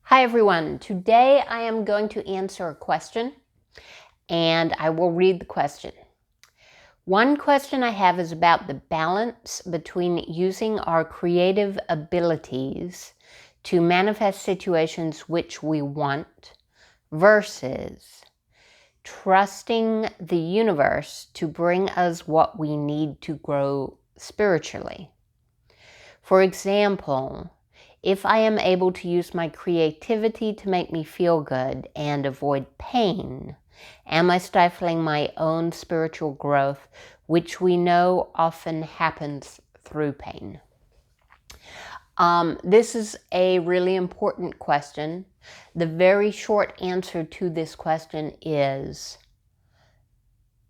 Hi everyone, today I am going to answer a question and I will read the question. One question I have is about the balance between using our creative abilities to manifest situations which we want versus trusting the universe to bring us what we need to grow spiritually. For example, if I am able to use my creativity to make me feel good and avoid pain, am I stifling my own spiritual growth, which we know often happens through pain? This is a really important question. The very short answer to this question is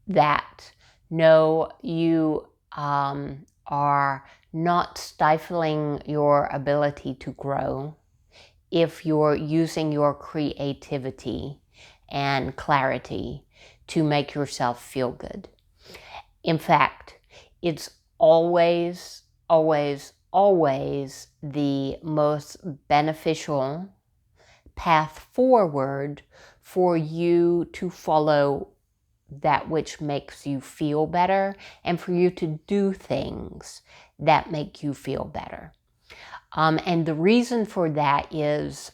that no, you are not stifling your ability to grow if you're using your creativity and clarity to make yourself feel good. In fact, it's always, always, always the most beneficial path forward for you to follow that which makes you feel better and for you to do things that make you feel better. And the reason for that is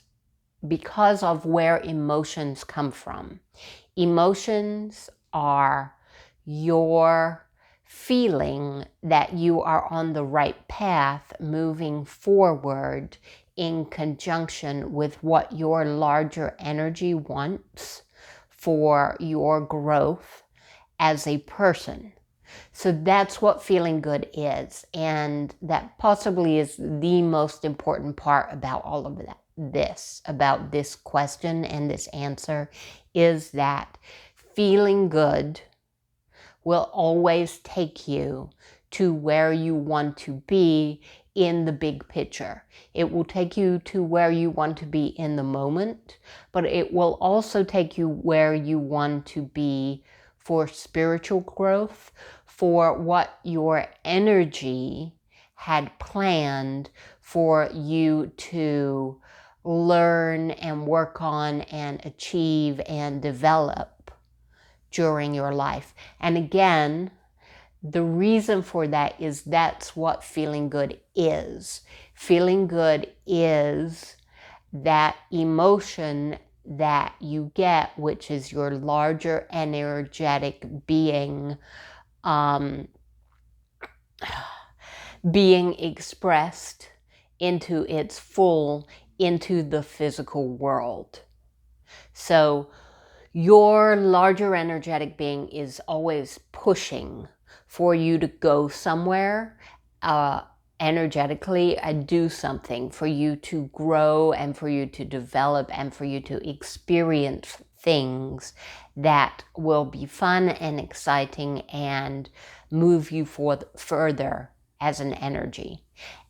because of where emotions come from. Emotions are your feeling that you are on the right path moving forward in conjunction with what your larger energy wants for your growth as a person. So that's what feeling good is. And that possibly is the most important part about all of that. About this question and this answer is that feeling good will always take you to where you want to be in the big picture. It will take you to where you want to be in the moment, but it will also take you where you want to be for spiritual growth, for what your energy had planned for you to learn and work on and achieve and develop during your life. And again, the reason for that is that's what feeling good is. Feeling good is that emotion that you get, which is your larger energetic being being expressed into its full, into the physical world. So your larger energetic being is always pushing for you to go somewhere energetically and do something, for you to grow and for you to develop and for you to experience things that will be fun and exciting and move you further as an energy.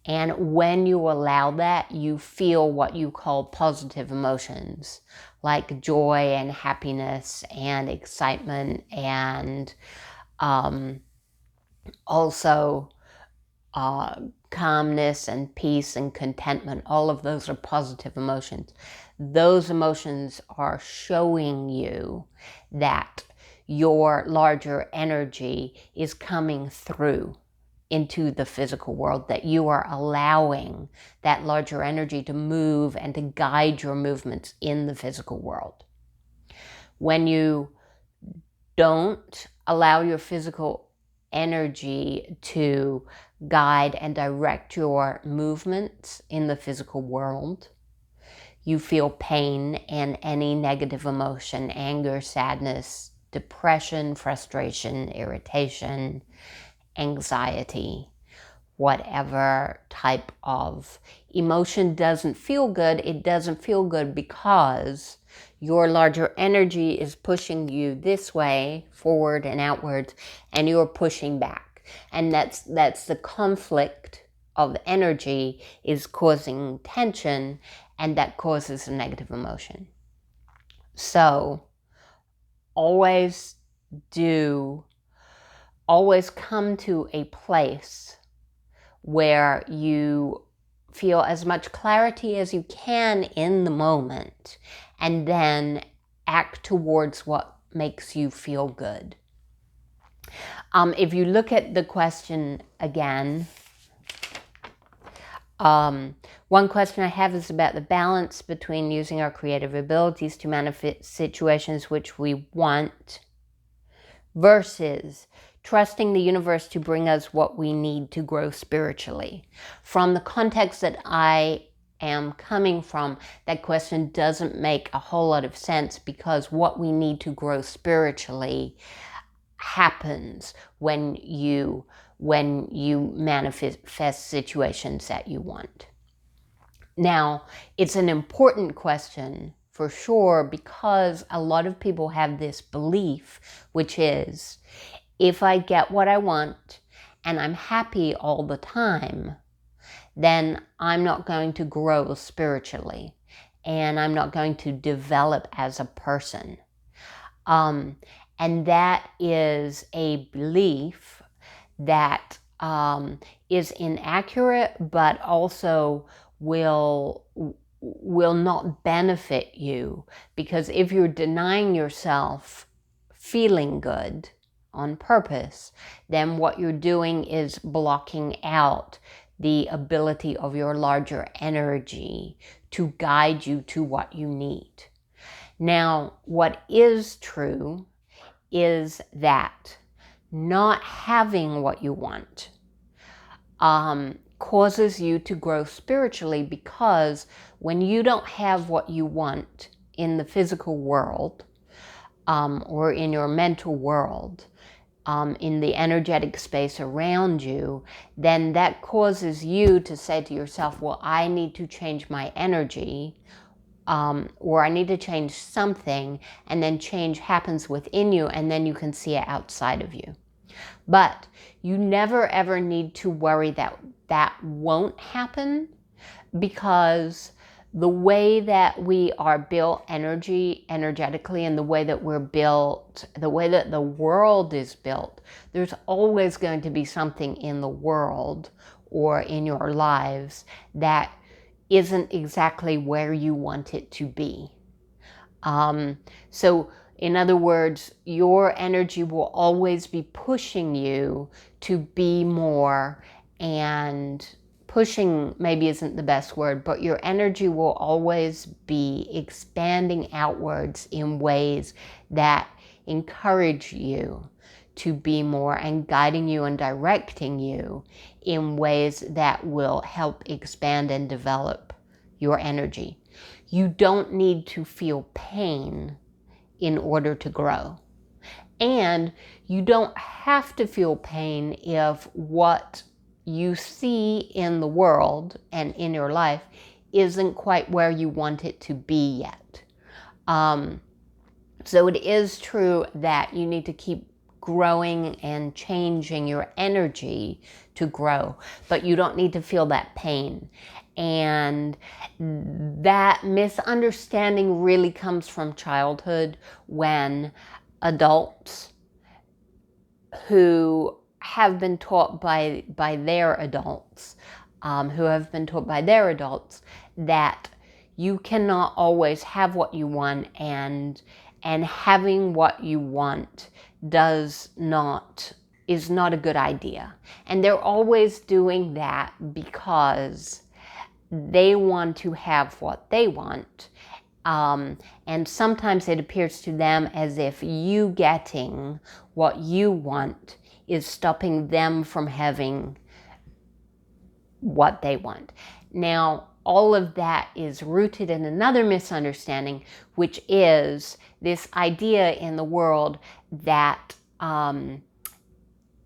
And when you allow that, you feel what you call positive emotions, like joy and happiness and excitement and also calmness and peace and contentment. All of those are positive emotions. Those emotions are showing you that your larger energy is coming through into the physical world, that you are allowing that larger energy to move and to guide your movements in the physical world. When you don't allow your physical energy to guide and direct your movements in the physical world, you feel pain and any negative emotion, anger, sadness, depression, frustration, irritation, anxiety, whatever type of emotion doesn't feel good. It doesn't feel good because your larger energy is pushing you this way, forward and outwards, and you're pushing back. And that's the conflict of energy is causing tension, and that causes a negative emotion. So always come to a place where you feel as much clarity as you can in the moment, and then act towards what makes you feel good. If you look at the question again, one question I have is about the balance between using our creative abilities to manifest situations which we want versus trusting the universe to bring us what we need to grow spiritually. From the context that I am coming from, that question doesn't make a whole lot of sense, because what we need to grow spiritually happens when you manifest situations that you want. Now, it's an important question for sure, because a lot of people have this belief, which is, if I get what I want and I'm happy all the time, then I'm not going to grow spiritually and I'm not going to develop as a person. And that is a belief that is inaccurate, but also will not benefit you, because if you're denying yourself feeling good on purpose, then what you're doing is blocking out the ability of your larger energy to guide you to what you need. Now, what is true is that not having what you want causes you to grow spiritually, because when you don't have what you want in the physical world, or in your mental world, in the energetic space around you, then that causes you to say to yourself, well, I need to change my energy, or I need to change something, and then change happens within you, and then you can see it outside of you. But you never ever need to worry that that won't happen, because the way that we are built energetically, and the way that we're built, the way that the world is built, there's always going to be something in the world or in your lives that isn't exactly where you want it to be. So in other words, your energy will always be pushing you to be more, and pushing maybe isn't the best word, but your energy will always be expanding outwards in ways that encourage you to be more, and guiding you and directing you in ways that will help expand and develop your energy. You don't need to feel pain in order to grow. And you don't have to feel pain if what you see in the world and in your life isn't quite where you want it to be yet. So it is true that you need to keep growing and changing your energy to grow, but you don't need to feel that pain. And that misunderstanding really comes from childhood, when adults who have been taught by their adults, that you cannot always have what you want, and having what you want is not a good idea. And they're always doing that because they want to have what they want. And sometimes it appears to them as if you getting what you want is stopping them from having what they want. Now, all of that is rooted in another misunderstanding, which is this idea in the world that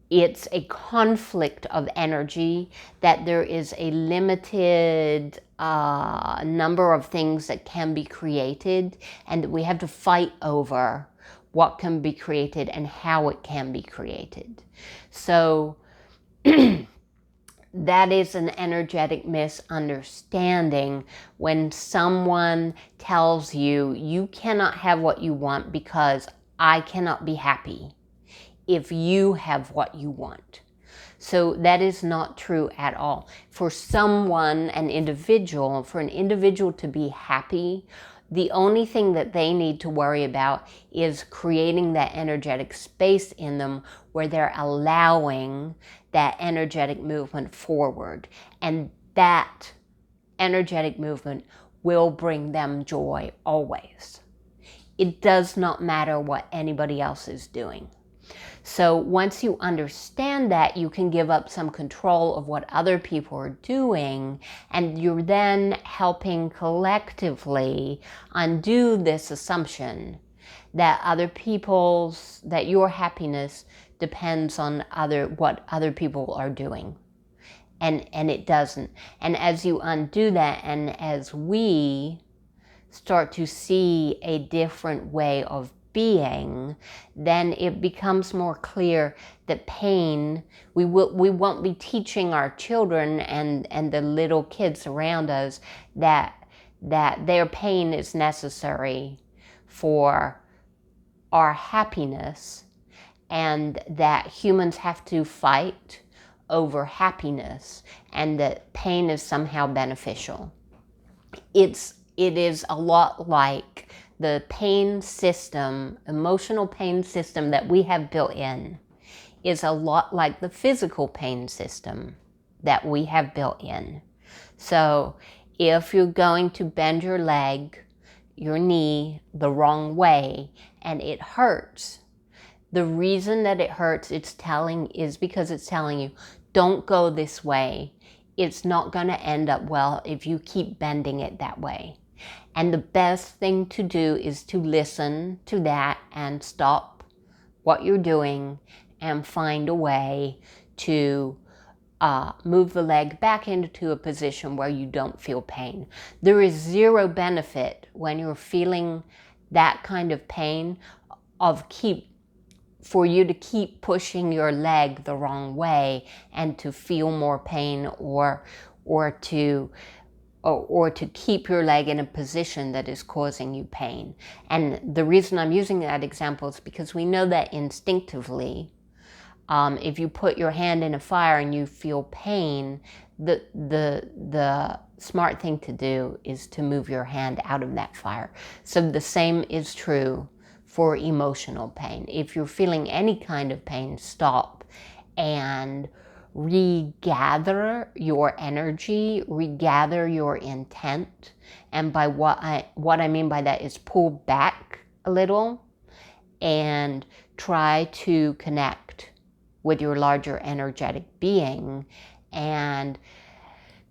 it's a conflict of energy, that there is a limited number of things that can be created, and that we have to fight over what can be created and how it can be created. So that is an energetic misunderstanding when someone tells you, you cannot have what you want because I cannot be happy if you have what you want. So that is not true at all. For someone, for an individual to be happy, the only thing that they need to worry about is creating that energetic space in them where they're allowing that energetic movement forward. And that energetic movement will bring them joy always. It does not matter what anybody else is doing. So once you understand that, you can give up some control of what other people are doing, and you're then helping collectively undo this assumption that that your happiness depends on what other people are doing. And it doesn't. And as you undo that, and as we start to see a different way of being, then it becomes more clear that pain, we won't be teaching our children and the little kids around us that their pain is necessary for our happiness, and that humans have to fight over happiness, and that pain is somehow beneficial. It is a lot like the pain system, emotional pain system that we have built in, is a lot like the physical pain system that we have built in. So if you're going to bend your leg, your knee, the wrong way, and it hurts, the reason that it hurts is because it's telling you, don't go this way. It's not going to end up well if you keep bending it that way. And the best thing to do is to listen to that and stop what you're doing and find a way to move the leg back into a position where you don't feel pain. There is zero benefit when you're feeling that kind of pain for you to keep pushing your leg the wrong way and to feel more pain, or to keep your leg in a position that is causing you pain. And the reason I'm using that example is because we know that instinctively, if you put your hand in a fire and you feel pain, the smart thing to do is to move your hand out of that fire. So the same is true for emotional pain. If you're feeling any kind of pain, stop and regather your energy, regather your intent. And by what I mean by that is pull back a little and try to connect with your larger energetic being, and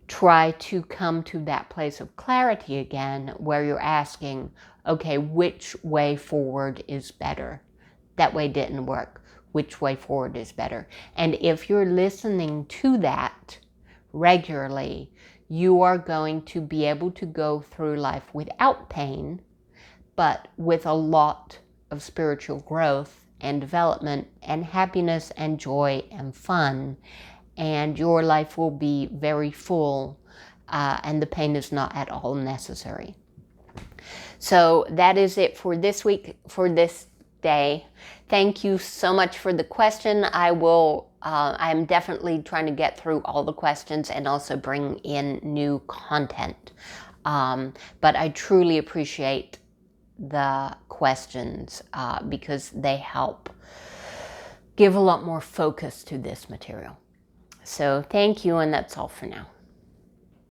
try to come to that place of clarity again where you're asking, okay, which way forward is better? That way didn't work. Which way forward is better? And if you're listening to that regularly, you are going to be able to go through life without pain, but with a lot of spiritual growth and development and happiness and joy and fun. And your life will be very full, and the pain is not at all necessary. So that is it for this week, for this day. Thank you so much for the question. I'm definitely trying to get through all the questions and also bring in new content. But I truly appreciate the questions because they help give a lot more focus to this material. So thank you, and that's all for now.